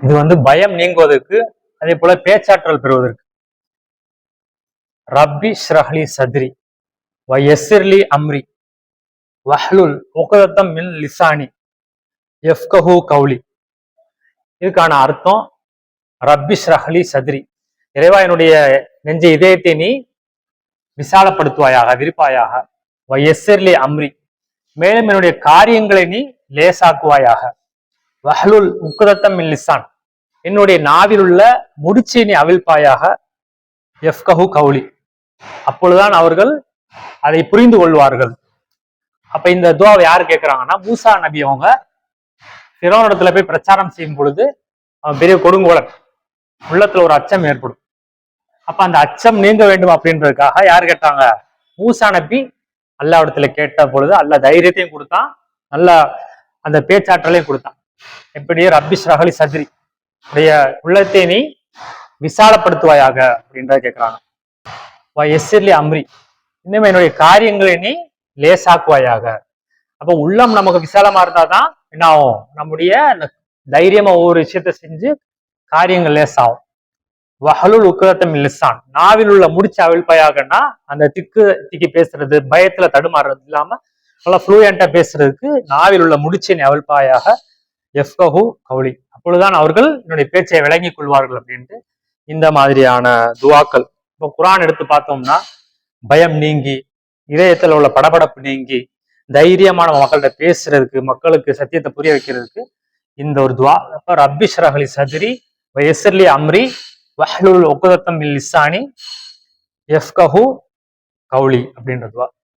இது பயம் நீங்குவதற்கு, அதே போல பேச்சாற்றல் பெறுவதற்கு. ரப்பி ஷ்ரஹ்லி சத்ரி வயஸ்ஸிர்லி அம்ரி வஹ்லுல் உக்தத்தம் மின் லிசானி யஃப்கஹு கௌலி. இதுக்கான அர்த்தம், ரப்பி ஷ்ரஹ்லி சத்ரி, இறைவா என்னுடைய நெஞ்ச இதயத்தை நீ விசாலப்படுத்துவாயாக, விரிப்பாயாக. வயஸ்ஸிர்லி அம்ரி, மேலும் என்னுடைய காரியங்களை நீ லேசாக்குவாயாக. வஹ்லுல் உக்தத்தம் மின் லிசான், என்னுடைய நாவில் உள்ள முடிச்சை நீ அவிழ்ப்பாயாக. யஃப்கஹு கௌலி, அப்பொழுதுதான் அவர்கள் அதை புரிந்து கொள்வார்கள். அப்ப இந்த துவாவை யாரு கேட்கிறாங்கன்னா, மூசா நபி அவங்க ஃபிரௌனிடத்துல போய் பிரச்சாரம் செய்யும் பொழுது அவன் பெரிய கொடுங்கோலன், உள்ளத்துல ஒரு அச்சம் ஏற்படும். அப்ப அந்த அச்சம் நீங்க வேண்டும் அப்படின்றதுக்காக யாரு கேட்டாங்க? மூசா நபி அல்லாஹ்விடத்துல கேட்ட பொழுது அல்லாஹ் தைரியத்தையும் கொடுத்தான், நல்ல அந்த பேச்சாற்றலையும் கொடுத்தான். எப்படி? ரப்பி ஷ்ரஹ்லி சத்ரி, உடைய உள்ளத்தை நீ விசாலப்படுத்துவாயாக அப்படின்றத கேட்கிறாங்க. வயஸ்ஸிர்லி அம்ரி, இன்னும் என்னுடைய காரியங்களை நீ லேசாக்குவாயாக. அப்ப உள்ளம் நமக்கு விசாலமா இருந்தாதான் என்ன ஆகும்? நம்முடைய தைரியமா ஒவ்வொரு விஷயத்த செஞ்சு காரியங்கள் லேசாகும். வஹலுல் உக்தத்தம் மின் லிசான், நாவில் உள்ள முடிச்சு அவிழ்ப்பாயாகன்னா அந்த திக்கி பேசுறது, பயத்துல தடுமாறுறது இல்லாம நல்லா ஃப்ளூயண்டா பேசுறதுக்கு நாவில் உள்ள முடிச்சை நீ அவிழ்ப்பாயாக. யஃப்கஹு கௌலி, அப்பொழுதுதான் அவர்கள் என்னுடைய பேச்சை விளங்கிக் கொள்வார்கள் அப்படின்ட்டு இந்த மாதிரியான துவாக்கள். இப்போ குர்ஆன் எடுத்து பார்த்தோம்னா, பயம் நீங்கி, இதயத்துல உள்ள படபடப்பு நீங்கி, தைரியமான மக்கள்கிட்ட பேசுறதுக்கு, மக்களுக்கு சத்தியத்தை புரிய வைக்கிறதுக்கு இந்த ஒரு துவா. அப்ப ரப்பி ஷ்ரஹ்லி சத்ரி வயஸ்ஸிர்லி அம்ரி வஹ்லுல் உக்தத்தம் மின் லிசானி யஃப்கஹு கௌலி அப்படின்ற துவா.